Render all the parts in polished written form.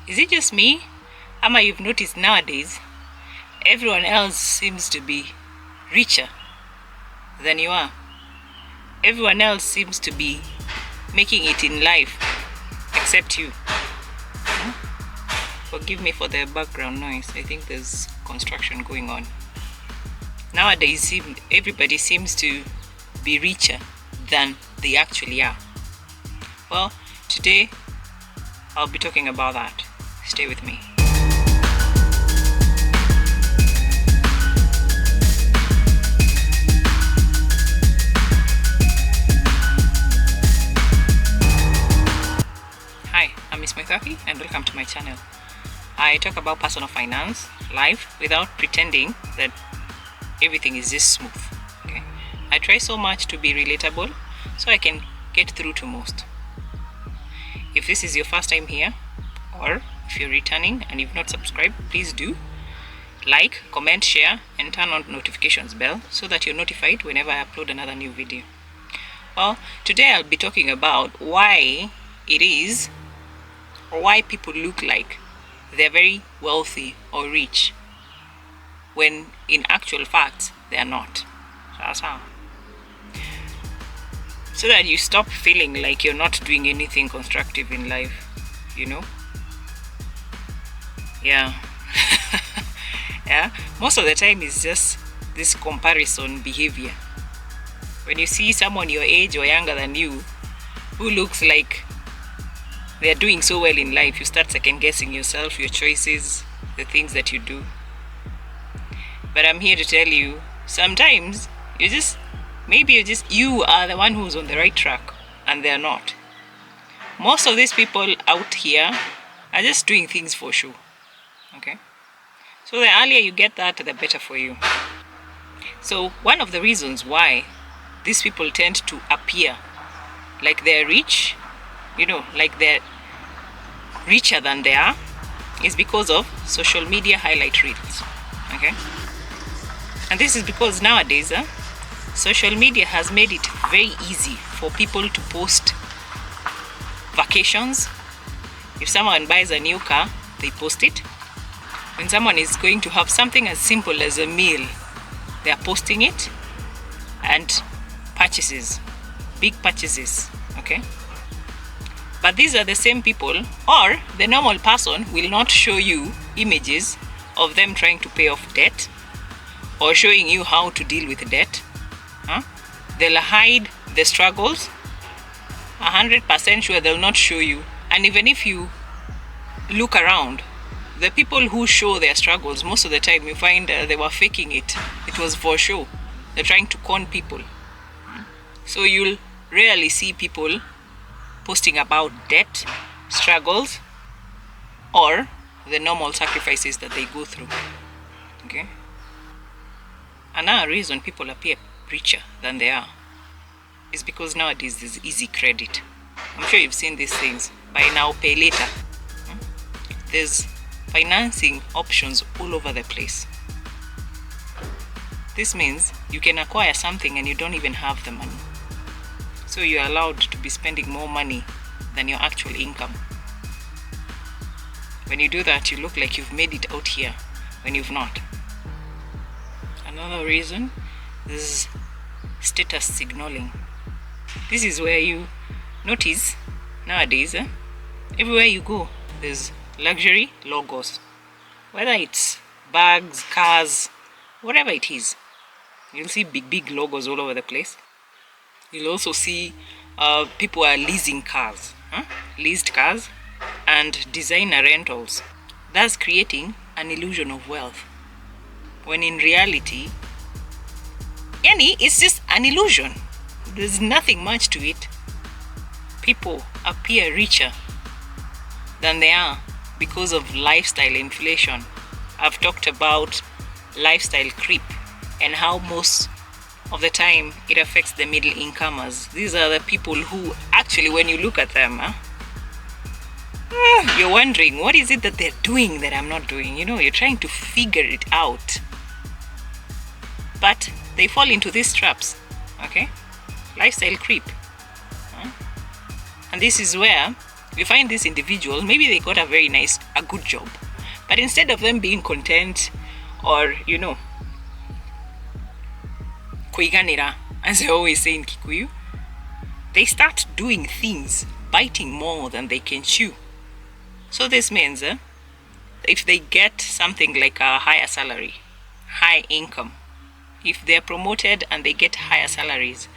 Is it just me? Ama you've noticed nowadays, everyone else seems to be richer than you are. Everyone else seems to be making it in life, except you. Forgive me for the background noise. I think there's construction going on. Nowadays, everybody seems to be richer than they actually are. Well, today I'll be talking about that. Stay with me. Hi, I'm Miss Moithaki and welcome to my channel. I talk about personal finance, life, without pretending that everything is just smooth. Okay? I try so much to be relatable so I can get through to most. If this is your first time here, or if you're returning and you've not subscribed, please do. Like, comment, share, and turn on notifications bell so that you're notified whenever I upload another new video. Well, today I'll be talking about why it is, or why people look like they're very wealthy or rich when in actual fact they are not. So that you stop feeling like you're not doing anything constructive in life, you know? Yeah. Yeah. Most of the time it's just this comparison behavior. When you see someone your age or younger than you who looks like they're doing so well in life, you start second guessing yourself, your choices, the things that you do. But I'm here to tell you, sometimes you are the one who's on the right track and they're not. Most of these people out here are just doing things for show. Okay? So the earlier you get that, the better for you. So one of the reasons why these people tend to appear like they're rich, like they're richer than they are, is because of social media highlight reels. Okay? And this is because nowadays, social media has made it very easy for people to post vacations. If someone buys a new car, they post it. When someone is going to have something as simple as a meal, they are posting it. And purchases, big purchases, okay? But these are the same people, or the normal person will not show you images of them trying to pay off debt or showing you how to deal with debt. They'll hide the struggles. 100% sure they'll not show you. And even if you look around, the people who show their struggles, most of the time you find they were faking it. It was for show. They're trying to con people. So you'll rarely see people posting about debt, struggles, or the normal sacrifices that they go through. Okay? Another reason people appear richer than they are is because nowadays there's easy credit. I'm sure you've seen these things. Buy now, pay later. There's financing options all over the place. This means you can acquire something and you don't even have the money. So you're allowed to be spending more money than your actual income. When you do that, you look like you've made it out here when you've not. Another reason is status signaling. This is where you notice nowadays, everywhere you go, there's luxury logos. Whether it's bags, cars, whatever it is, you'll see big logos all over the place. You'll also see people are leasing cars, leased cars, and designer rentals. That's creating an illusion of wealth. When in reality, it's just an illusion. There's nothing much to it. People appear richer than they are because of lifestyle inflation. I've talked about lifestyle creep and how most of the time it affects the middle incomers. These are the people who actually, when you look at them, you're wondering, what is it that they're doing that I'm not doing? You're trying to figure it out. But they fall into these traps, okay? Lifestyle creep. And this is where You find these individuals, maybe they got a good job, but instead of them being content or, kuiganira, as I always say in Kikuyu, they start doing things, biting more than they can chew. So this means if they get something like a higher salary, high income, if they're promoted and they get higher salaries,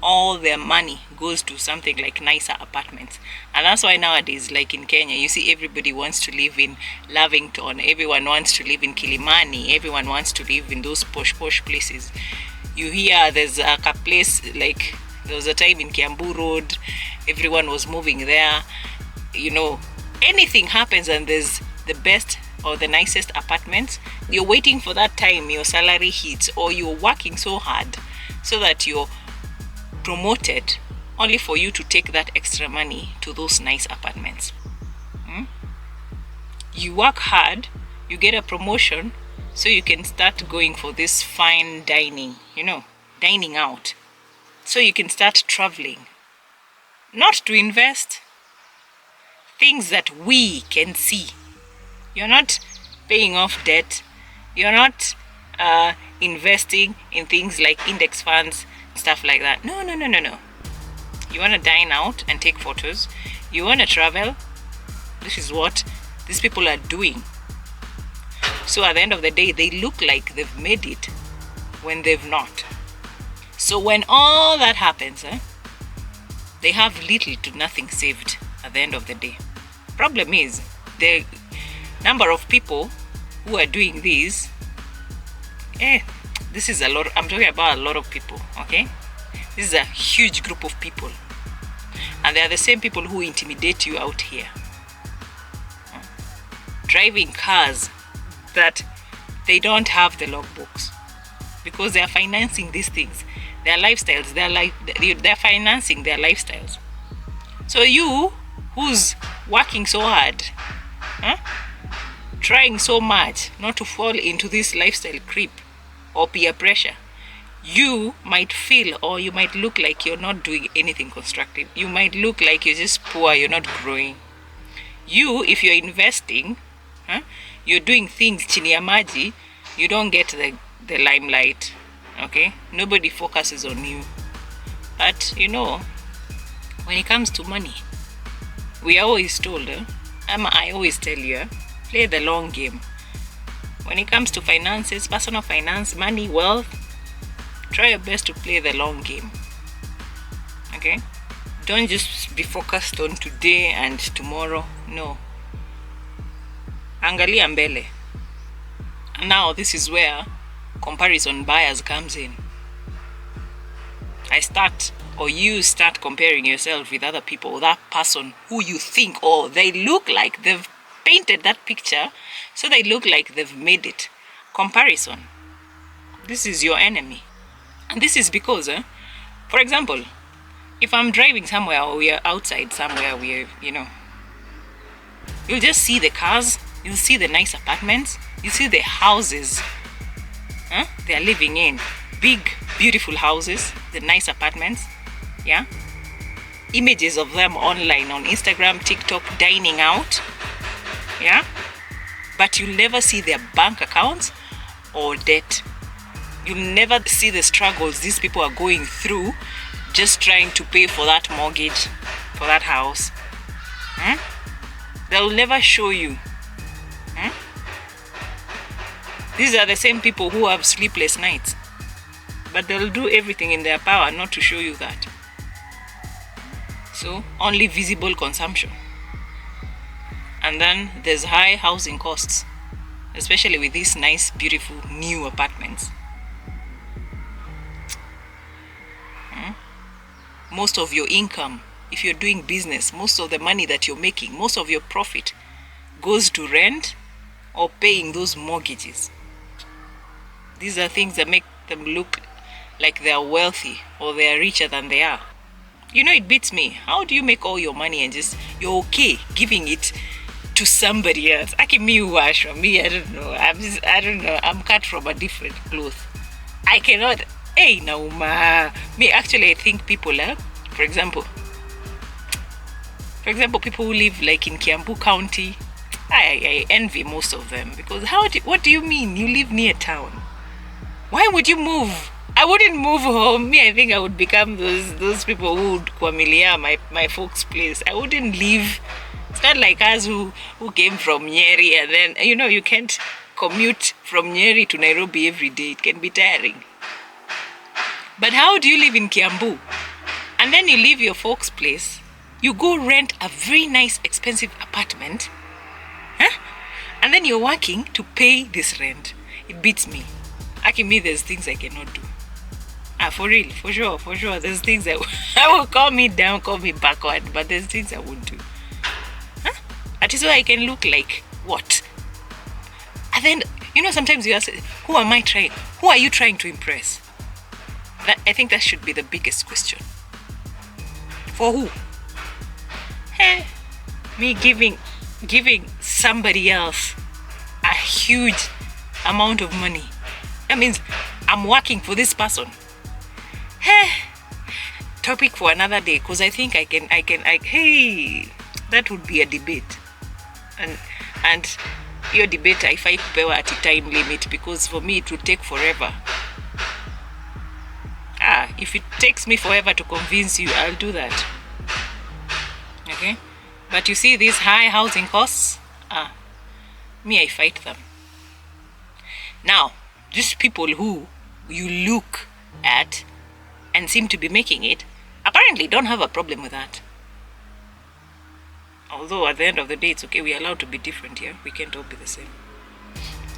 all their money goes to something like nicer apartments. And that's why nowadays, like in Kenya, you see everybody wants to live in Lavington, everyone wants to live in Kilimani, everyone wants to live in those posh places. You hear there's a place, like there was a time in Kiambu Road, everyone was moving there. Anything happens and there's the best or the nicest apartments, you're waiting for that time your salary hits, or you're working so hard so that you're promoted, only for you to take that extra money to those nice apartments. You work hard, you get a promotion, so you can start going for this fine dining, dining out, so you can start traveling, not to invest things that we can see. You're not paying off debt, you're not investing in things like index funds, stuff like that. No. You want to dine out and take photos, you want to travel. This is what these people are doing. So at the end of the day, they look like they've made it when they've not. So when all that happens, they have little to nothing saved at the end of the day. Problem is, the number of people who are doing this, this is a lot. I'm talking about a lot of people, okay? This is a huge group of people. And they are the same people who intimidate you out here. Driving cars that they don't have the logbooks, because they are financing these things. Their lifestyles, they're financing their lifestyles. So you, who's working so hard, trying so much not to fall into this lifestyle creep or peer pressure, you might feel, or you might look like you're not doing anything constructive. You might look like you're just poor, you're not growing. You, if you're investing, you're doing things chini ya maji, you don't get the limelight, okay? Nobody focuses on you. But when it comes to money, we are always told, I always tell you, play the long game. When it comes to finances, personal finance, money, wealth, try your best to play the long game. Okay? Don't just be focused on today and tomorrow. No. Angalia mbele. Now this is where comparison bias comes in. You start comparing yourself with other people, that person who you think, they look like they've painted that picture, so they look like they've made it. Comparison. This is your enemy. And this is because, for example, if I'm driving somewhere or we are outside somewhere, you'll just see the cars, you'll see the nice apartments, you see the houses they're living in. Big, beautiful houses, the nice apartments, yeah? Images of them online on Instagram, TikTok, dining out, yeah? But you'll never see their bank accounts or debt. You'll never see the struggles these people are going through just trying to pay for that mortgage, for that house. They'll never show you. These are the same people who have sleepless nights, but they'll do everything in their power not to show you that. So only visible consumption. And then there's high housing costs, especially with these nice, beautiful, new apartments. Most of your income, if you're doing business, most of the money that you're making, most of your profit goes to rent or paying those mortgages. These are things that make them look like they're wealthy or they're richer than they are. It beats me. How do you make all your money and you're okay giving it to somebody else? I can me wash from me. I don't know. I don't know. I'm cut from a different cloth. I cannot. Hey, no, ma. Me, actually, I think people, for example, For example, people who live like in Kiambu County, I envy most of them, because what do you mean you live near town? Why would you move? I wouldn't move home. Me, I think I would become those people who would kwamilia my folks' place. I wouldn't leave. It's not like us who came from Nyeri, and then you can't commute from Nyeri to Nairobi every day. It can be tiring. But how do you live in Kiambu? And then you leave your folks' place, you go rent a very nice expensive apartment, and then you're working to pay this rent. It beats me. Me, there's things I cannot do. For real, for sure. There's things I will call me down, call me backward, but there's things I won't do. That is why I can look like what? And then, sometimes you ask, who are you trying to impress? I think that should be the biggest question. For who? Hey, me giving somebody else a huge amount of money. That means I'm working for this person. Hey, topic for another day, because I think that would be a debate. And your debate, I fight kupewa at a time limit, because for me it would take forever. If it takes me forever to convince you, I'll do that. Okay? But you see these high housing costs? Me, I fight them. Now, these people who you look at and seem to be making it, apparently don't have a problem with that. Although at the end of the day, it's okay, we're allowed to be different here. We can't all be the same.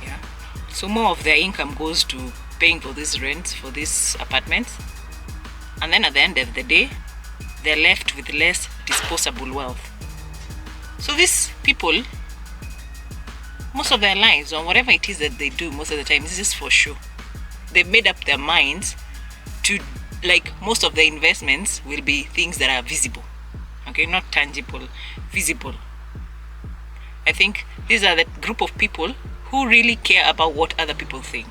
Yeah. So more of their income goes to paying for this rent, for these apartments. And then at the end of the day, they're left with less disposable wealth. So these people, most of their lives, or whatever it is that they do most of the time, this is for sure. They've made up their minds to, like, most of the investments will be things that are visible. Okay, not tangible, visible. I think these are the group of people who really care about what other people think.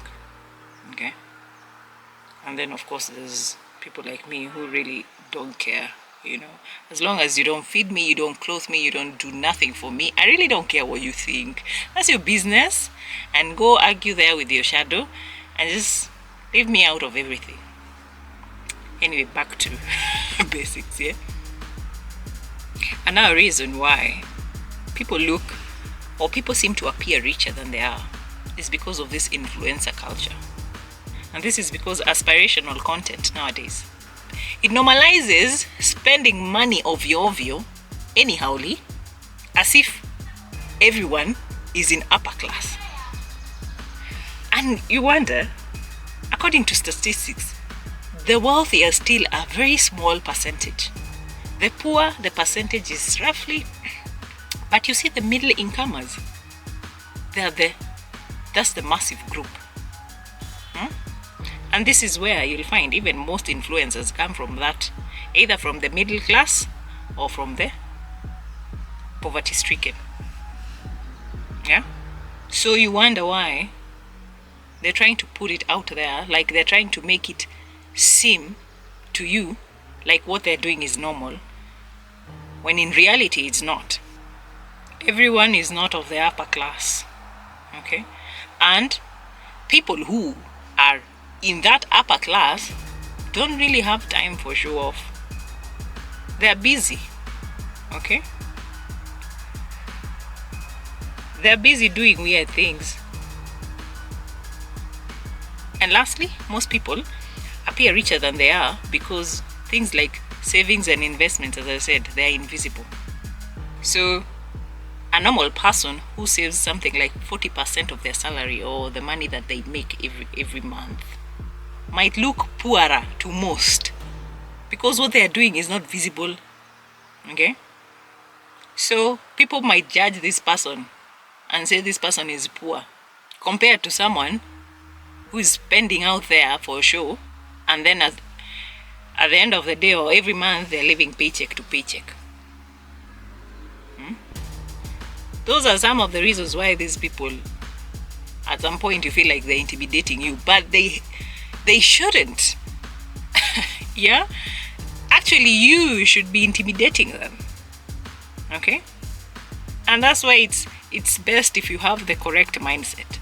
Okay? And then, of course, there's people like me who really don't care. As long as you don't feed me, you don't clothe me, you don't do nothing for me, I really don't care what you think. That's your business, and go argue there with your shadow and just leave me out of everything. Anyway, back to basics, yeah? Another reason why people seem to appear richer than they are is because of this influencer culture. And this is because aspirational content nowadays, it normalizes spending money ovyo anyhowly, as if everyone is in upper class. And you wonder, according to statistics, the wealthy are still a very small percentage. The poor, the percentage is roughly, but you see the middle incomers, that's the massive group. And this is where you'll find even most influencers come from that, either from the middle class or from the poverty stricken. Yeah? So you wonder why they're trying to put it out there, like they're trying to make it seem to you like what they're doing is normal, when in reality it's not. Everyone is not of the upper class. Okay? And people who are in that upper class don't really have time for show off. They're busy. Okay? They're busy doing weird things. And lastly, most people appear richer than they are because things like savings and investments, as I said, they're invisible. So a normal person who saves something like 40% of their salary, or the money that they make every month, might look poorer to most because what they are doing is not visible. Okay? So people might judge this person and say this person is poor compared to someone who is spending out there for a show, and then at the end of the day or every month they're living paycheck to paycheck. Those are some of the reasons why these people, at some point you feel like they're intimidating you, but they shouldn't. Yeah? Actually, you should be intimidating them. Okay? And that's why it's best if you have the correct mindset.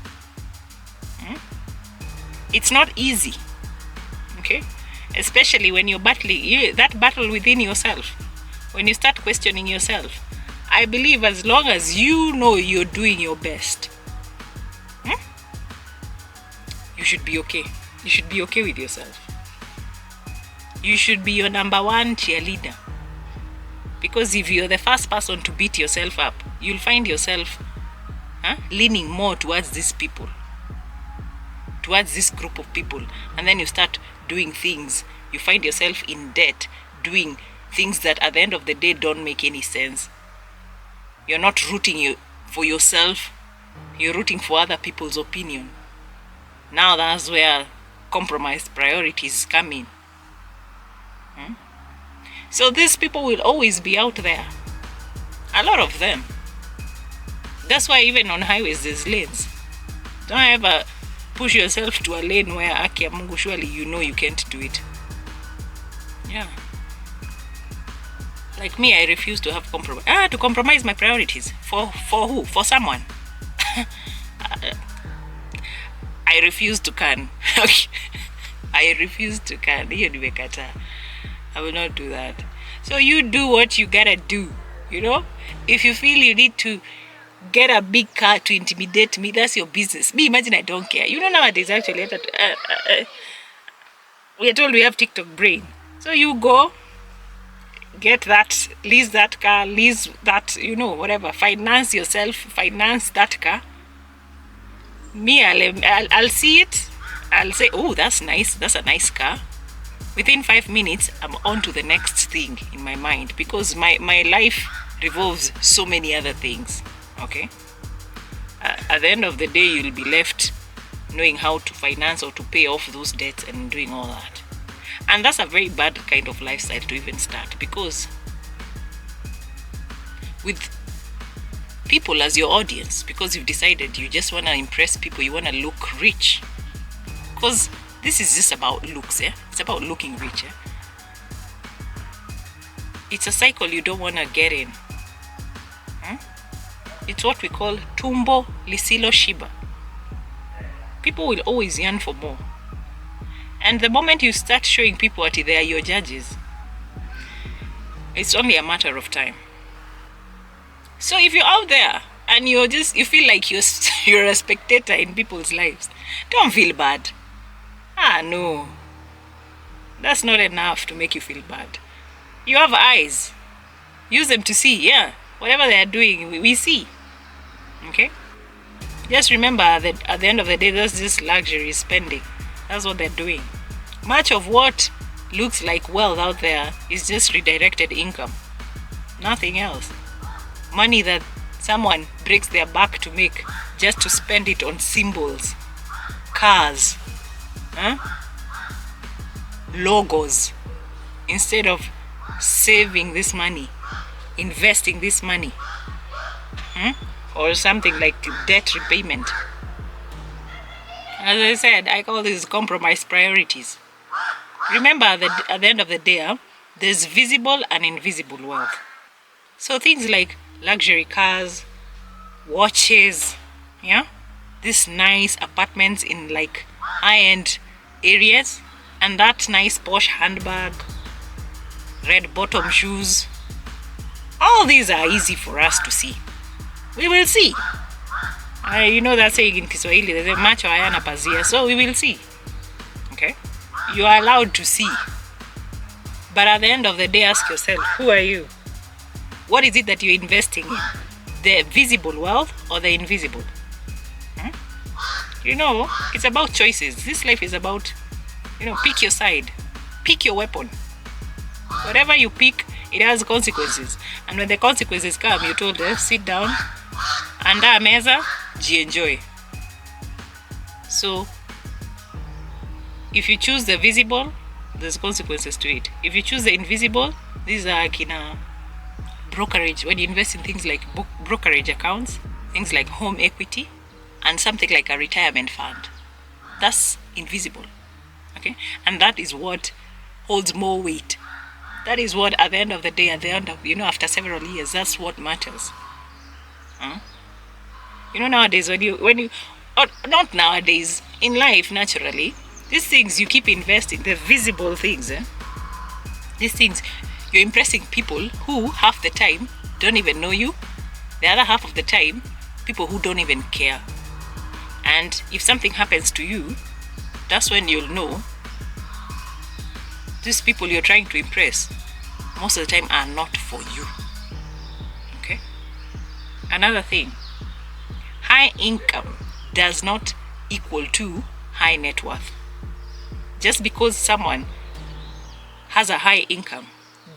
It's not easy. Okay? Especially when you're battling that battle within yourself. When you start questioning yourself. I believe as long as you know you're doing your best, you should be okay. You should be okay with yourself. You should be your number one cheerleader. Because if you're the first person to beat yourself up, you'll find yourself leaning more towards these people, towards this group of people. And then you start doing things. You find yourself in debt, doing things that at the end of the day don't make any sense. You're not rooting for yourself. You're rooting for other people's opinion. Now that's where compromised priorities come in. So these people will always be out there. A lot of them. That's why even on highways there's lanes. Don't ever push yourself to a lane where Aki ya Mungu, surely you know you can't do it. Yeah. Like me, I refuse to have to compromise my priorities. For who? For someone. I refuse to can. I refuse to can. I will not do that. So you do what you gotta do. You know? If you feel you need to get a big car to intimidate me, that's your business. Me, imagine I don't care. You know nowadays actually, we are told we have TikTok brain. So you go, get that, lease that car, lease that, whatever. Finance yourself, finance that car. Me, I'll see it. I'll say, oh, that's nice. That's a nice car. Within 5 minutes, I'm on to the next thing in my mind because my life revolves so many other things. Okay? At the end of the day, you'll be left knowing how to finance or to pay off those debts and doing all that. And that's a very bad kind of lifestyle to even start, because with people as your audience, because you've decided you just want to impress people, you want to look rich, because this is just about looks, it's about looking rich. It's a cycle you don't want to get in. It's what we call tumbo lisilo shiba. People will always yearn for more. And the moment you start showing people that they are your judges, it's only a matter of time. So if you're out there and you feel like you're a spectator in people's lives, don't feel bad. No. That's not enough to make you feel bad. You have eyes. Use them to see, whatever they are doing, we see. Okay? Just remember that at the end of the day, that's just luxury spending. That's what they're doing. Much of what looks like wealth out there is just redirected income. Nothing else. Money that someone breaks their back to make just to spend it on symbols, cars, logos, instead of saving this money, investing this money, or something like debt repayment. As I said, I call these compromised priorities. Remember that at the end of the day, there's visible and invisible wealth. So things like luxury cars, watches, these nice apartments in like high-end areas, and that nice posh handbag, red bottom shoes. All these are easy for us to see. We will see. That saying in Kiswahili, there's a macho hayana pazia, so we will see. Okay? You are allowed to see. But at the end of the day, ask yourself, who are you? What is it that you're investing in? The visible wealth or the invisible? It's about choices. This life is about, pick your side. Pick your weapon. Whatever you pick, it has consequences. And when the consequences come, you're told, sit down, anda meza, enjoy. So, if you choose the visible, there's consequences to it. If you choose the invisible, these are brokerage. When you invest in things like brokerage accounts, things like home equity, and something like a retirement fund, that's invisible. Okay? And that is what holds more weight. That is what, at the end of the day, at the end of, after several years, that's what matters. Huh? Nowadays, or not nowadays, in life, naturally, these things you keep investing, the visible things, these things, you're impressing people who half the time don't even know you. The other half of the time, people who don't even care. And if something happens to you, that's when you'll know these people you're trying to impress most of the time are not for you. Okay? Another thing, high income does not equal to high net worth. Just because someone has a high income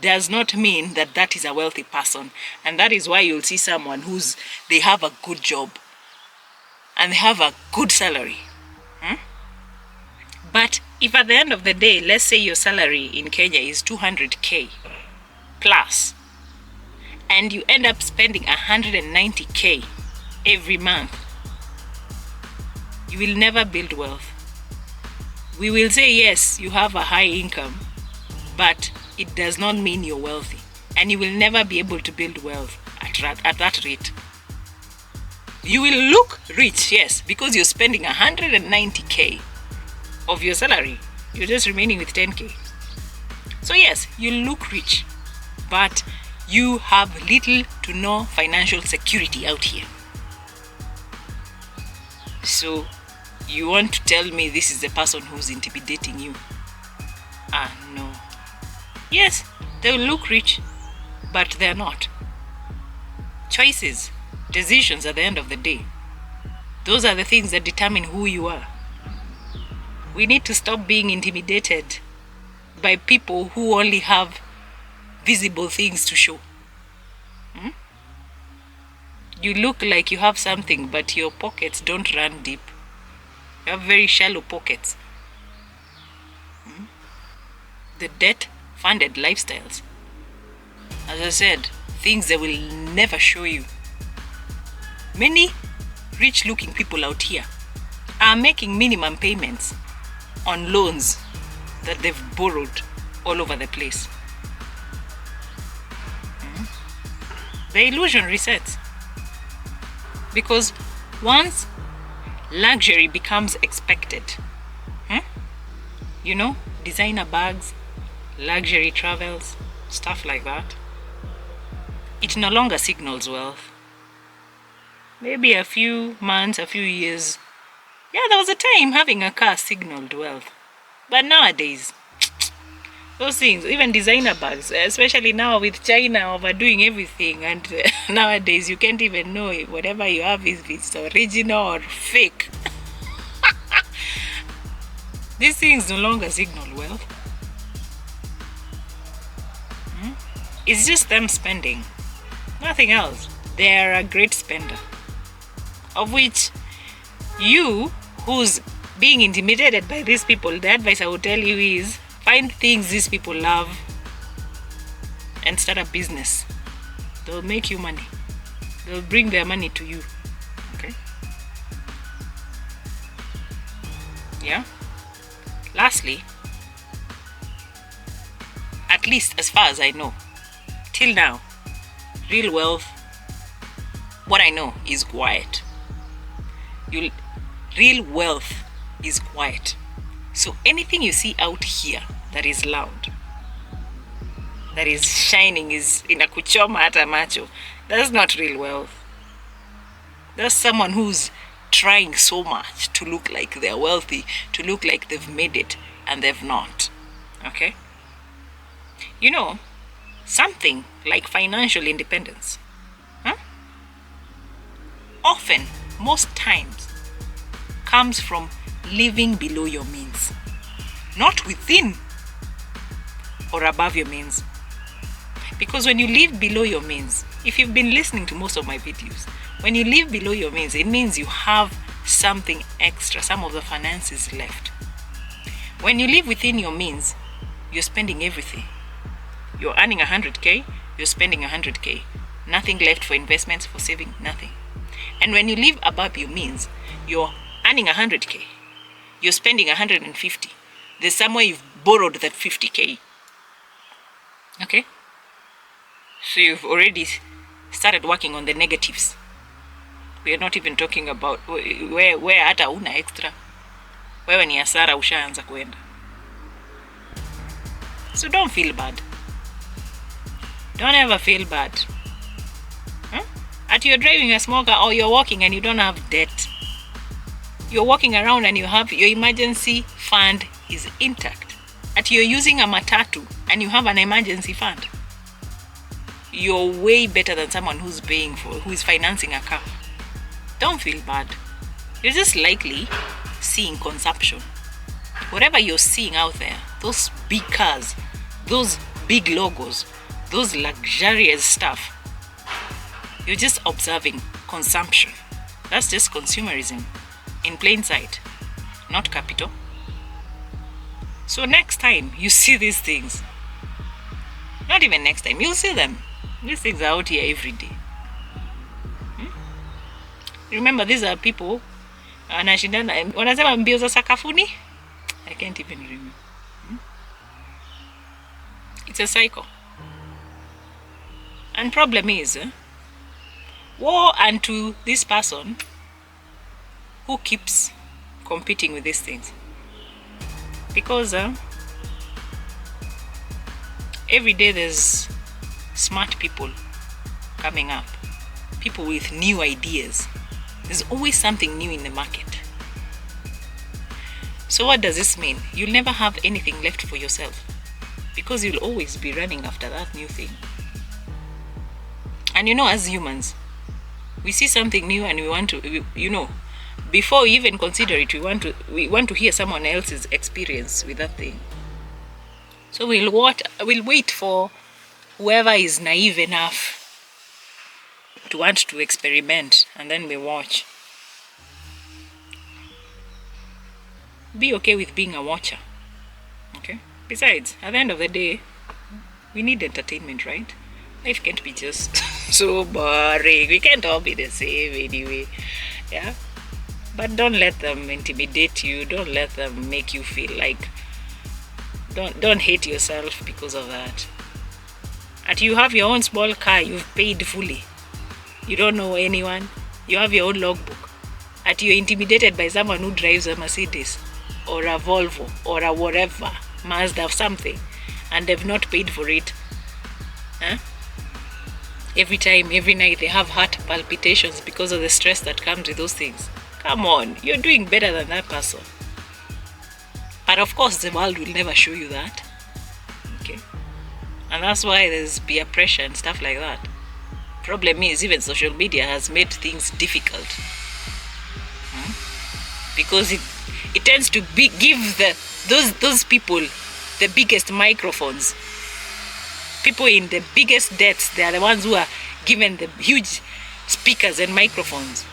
does not mean that that is a wealthy person. And that is why you'll see someone they have a good job and they have a good salary. But if at the end of the day, let's say your salary in Kenya is 200k plus, and you end up spending 190k every month, you will never build wealth. We will say, yes, you have a high income, but it does not mean you're wealthy. And you will never be able to build wealth at that rate. You will look rich, yes, because you're spending 190k of your salary. You're just remaining with 10k. So yes, you look rich, but you have little to no financial security out here. So you want to tell me this is the person who's intimidating you? No. Yes, they will look rich, but they're not. Choices, decisions at the end of the day, those are the things that determine who you are. We need to stop being intimidated by people who only have visible things to show. You look like you have something, but your pockets don't run deep. You have very shallow pockets. The debt-funded lifestyles. As I said, things they will never show you. Many rich-looking people out here are making minimum payments on loans that they've borrowed all over the place. The illusion resets. Because once luxury becomes expected, designer bags, luxury travels, stuff like that, it no longer signals wealth. Maybe a few months, a few years, there was a time having a car signaled wealth. But nowadays, those things, even designer bags, especially now with China overdoing everything, and nowadays you can't even know if whatever you have if it's original or fake. These things no longer signal wealth. It's just them spending, nothing else. They are a great spender, of which you, who's being intimidated by these people, the advice I would tell you is find things these people love and start a business. They'll make you money. They'll bring their money to you. Okay? Yeah? Lastly, at least as far as I know, till now, real wealth, what I know is quiet. Real wealth is quiet. So anything you see out here that is loud, that is shining, is inakuchoma hata macho, that's not real wealth. That's someone who's trying so much to look like they're wealthy, to look like they've made it, and they've not. Okay? Something like financial independence, often, most times, comes from living below your means, not within or above your means. Because when you live below your means, if you've been listening to most of my videos, when you live below your means, it means you have something extra, some of the finances left. When you live within your means, you're spending everything. You're earning 100k, you're spending 100k. Nothing left for investments, for saving, nothing. And when you live above your means, you're earning 100k, you're spending 150. There's somewhere you've borrowed that 50k. Okay? So you've already started working on the negatives. We are not even talking about where hata una extra. Wewe ni hasara ushaanza kuenda. So don't feel bad. Don't ever feel bad. Huh? At you're driving a small car or you're walking and you don't have debt. You're walking around and you have your emergency fund is intact. At you're using a matatu and you have an emergency fund. You're way better than someone who is financing a car. Don't feel bad. You're just likely seeing consumption. Whatever you're seeing out there, those big cars, those big logos, those luxurious stuff, you're just observing consumption. That's just consumerism in plain sight, not capital. So next time you see these things, not even next time, you'll see them. These things are out here every day. Remember, these are people wanasema mbio za sakafuni. I can't even remember. It's a cycle. And problem is, woe unto this person who keeps competing with these things. Because every day there's smart people coming up. People with new ideas. There's always something new in the market. So what does this mean? You'll never have anything left for yourself because you'll always be running after that new thing. And as humans, we see something new and we want to, before we even consider it, we want to hear someone else's experience with that thing. So we'll wait for whoever is naive enough to want to experiment, and then we watch. Be okay with being a watcher. Okay? Besides, at the end of the day, we need entertainment, right? Life can't be just so boring. We can't all be the same anyway. Yeah? But don't let them intimidate you. Don't let them make you feel like... Don't hate yourself because of that. At you have your own small car, you've paid fully. You don't know anyone. You have your own logbook. At you're intimidated by someone who drives a Mercedes or a Volvo or a whatever, Mazda or something, and they've not paid for it. Huh? Every time, every night, they have heart palpitations because of the stress that comes with those things. Come on, you're doing better than that person. But of course, the world will never show you that. Okay? And that's why there's peer pressure and stuff like that. Problem is, even social media has made things difficult. Because it tends to give those people the biggest microphones. People in the biggest debts, they are the ones who are given the huge speakers and microphones.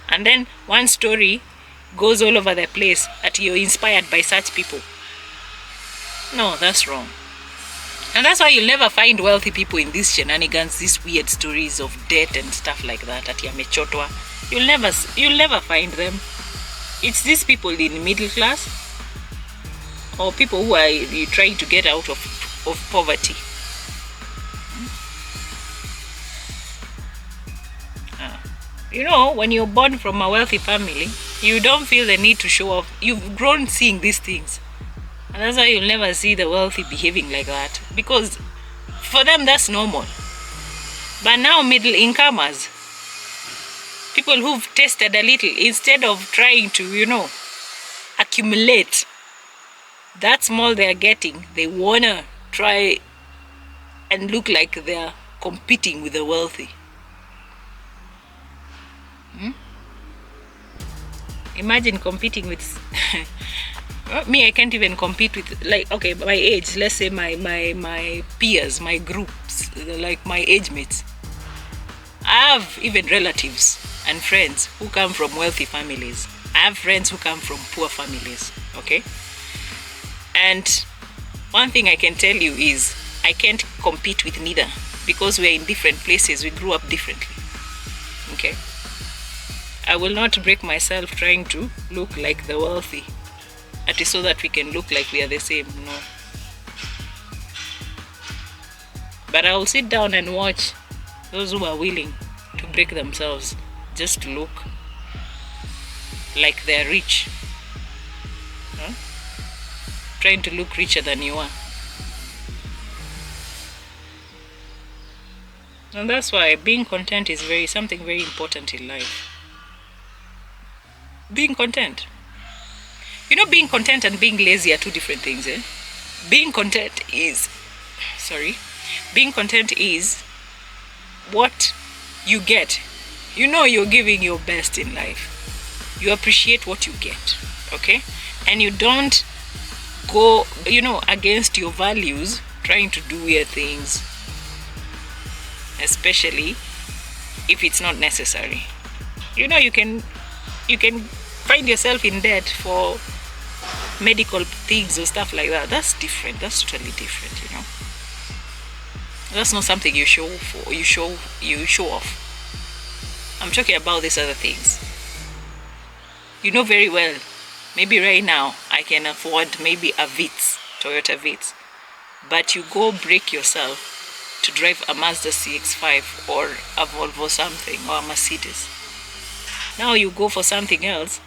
And then one story goes all over the place that you're inspired by such people. No, that's wrong. And that's why you'll never find wealthy people in these shenanigans, these weird stories of debt and stuff like that at Yamechotwa. You'll never find them. It's these people in middle class or people who are trying to get out of poverty. When you're born from a wealthy family, you don't feel the need to show off. You've grown seeing these things. And that's why you'll never see the wealthy behaving like that. Because for them, that's normal. But now middle incomers, people who've tasted a little, instead of trying to, accumulate that small they're getting, they want to try and look like they're competing with the wealthy. Imagine competing with... me, I can't even compete with, okay, my age, let's say my peers, my groups, like my age mates. I have even relatives and friends who come from wealthy families. I have friends who come from poor families, okay? And one thing I can tell you is I can't compete with neither because we're in different places. We grew up differently, okay? I will not break myself trying to look like the wealthy, at least so that we can look like we are the same. No. But I will sit down and watch those who are willing to break themselves just to look like they're rich. Huh? Trying to look richer than you are. And that's why being content is something very important in life. Being content. You know, being content and being lazy are two different things, eh? Being content is what you get. You know you're giving your best in life. You appreciate what you get, okay? And you don't go, against your values trying to do weird things, especially if it's not necessary. You can find yourself in debt for medical things or stuff like that. That's different. That's totally different, That's not something you show off. I'm talking about these other things. You know very well, maybe right now I can afford maybe a Toyota Vitz, but you go break yourself to drive a Mazda CX-5 or a Volvo something or a Mercedes. Now you go for something else,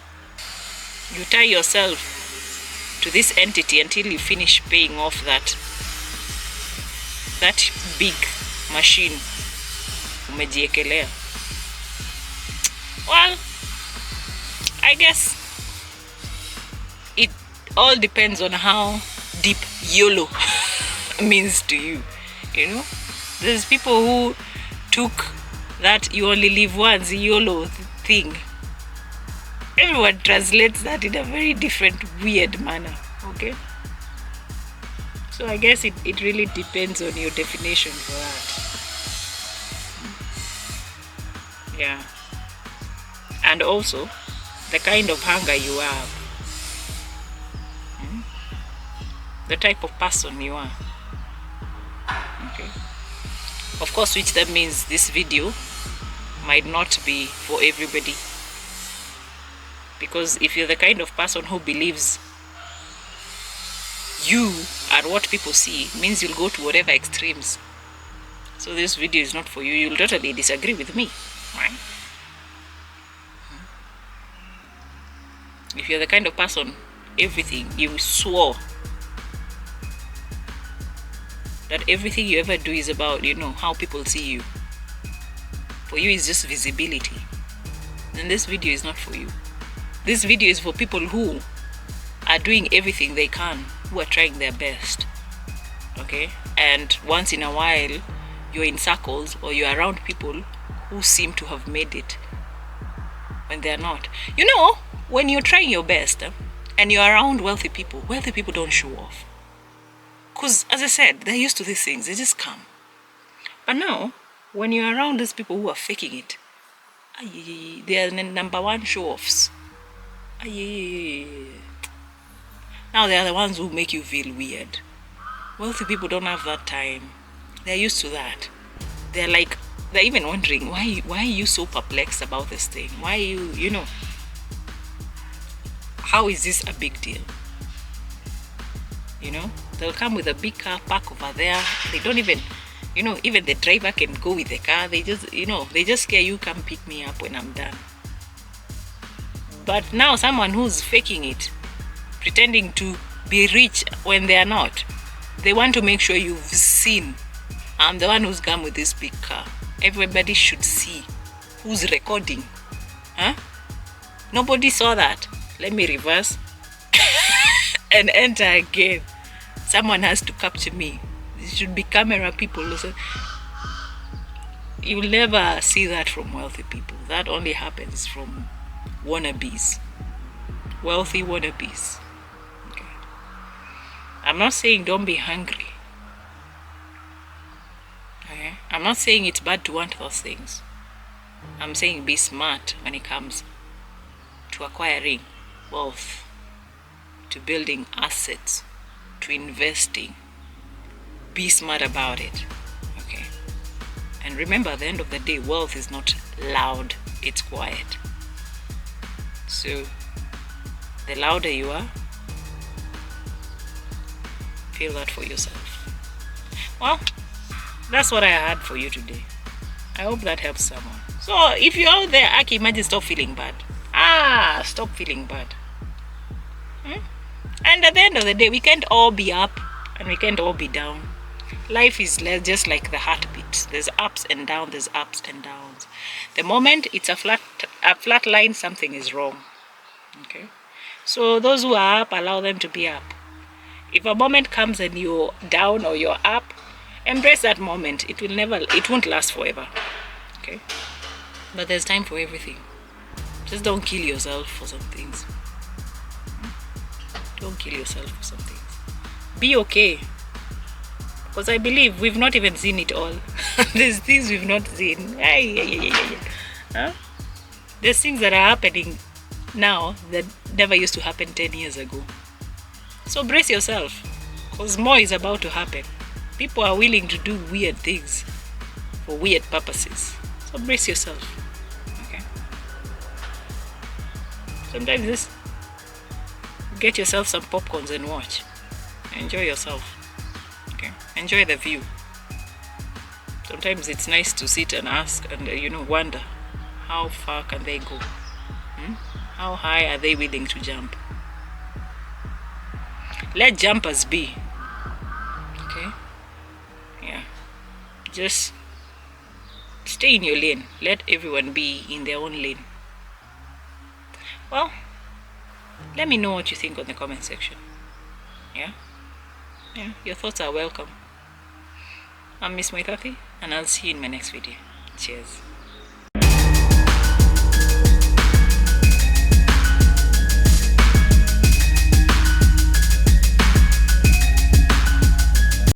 you tie yourself to this entity until you finish paying off that big machine umejiekelea. Well, I guess it all depends on how deep YOLO means to you. There's people who took that you only live once YOLO thing. Everyone translates that in a very different, weird manner, okay? So I guess it really depends on your definition for that. Yeah. And also, the kind of hunger you have. The type of person you are. Okay. Of course, which that means this video might not be for everybody. Because if you're the kind of person who believes you are what people see, it means you'll go to whatever extremes. So this video is not for you. You'll totally disagree with me, right? If you're the kind of person, everything you swore that everything you ever do is about, how people see you. For you is just visibility. Then this video is not for you. This video is for people who are doing everything they can, who are trying their best, okay? And once in a while, you're in circles or you're around people who seem to have made it when they're not. When you're trying your best and you're around wealthy people don't show off. Because, as I said, they're used to these things. They just come. But now, when you're around these people who are faking it, they are the number one show-offs. Now they are the ones who make you feel weird. Wealthy people don't have that time. They're used to that. They're even wondering, why are you so perplexed about this thing? Why are you, how is this a big deal? They'll come with a big car, park over there. They don't even, even the driver can go with the car. They just scare you, come pick me up when I'm done. But now someone who's faking it, pretending to be rich when they are not, they want to make sure you've seen, I'm the one who's come with this big car. Everybody should see who's recording. Nobody saw that. Let me reverse and enter again. Someone has to capture me. There should be camera people. You will never see that from wealthy people. That only happens from wannabes. Wealthy wannabes. Okay. I'm not saying don't be hungry. Okay. I'm not saying it's bad to want those things. I'm saying be smart when it comes to acquiring wealth, to building assets, to investing. Be smart about it. Okay. And remember, at the end of the day, wealth is not loud, it's quiet. So, the louder you are, feel that for yourself. Well, That's what I had for you today. I hope that helps someone. So if you're out there, Aki, imagine, stop feeling bad. Stop feeling bad. And at the end of the day, we can't all be up and we can't all be down. Life is just like the heartbeat. There's ups and downs, there's ups and downs. The moment it's a flat line, something is wrong. Okay? So those who are up, allow them to be up. If a moment comes and you're down or you're up, embrace that moment. It won't last forever. Okay? But there's time for everything. Just don't kill yourself for some things. Don't kill yourself for some things. Be okay. Because I believe we've not even seen it all. There's things we've not seen. Huh? There's things that are happening now that never used to happen 10 years ago. So brace yourself. Because more is about to happen. People are willing to do weird things for weird purposes. So brace yourself. Okay? Sometimes just get yourself some popcorns and watch. Enjoy yourself. Okay? Enjoy the view. Sometimes it's nice to sit and ask and wonder, how far can they go? How high are they willing to jump? Let jumpers be. Okay? Yeah. Just stay in your lane. Let everyone be in their own lane. Well, let me know what you think on the comment section. Yeah? Your thoughts are welcome. I'm Miss Moitati, and I'll see you in my next video. Cheers.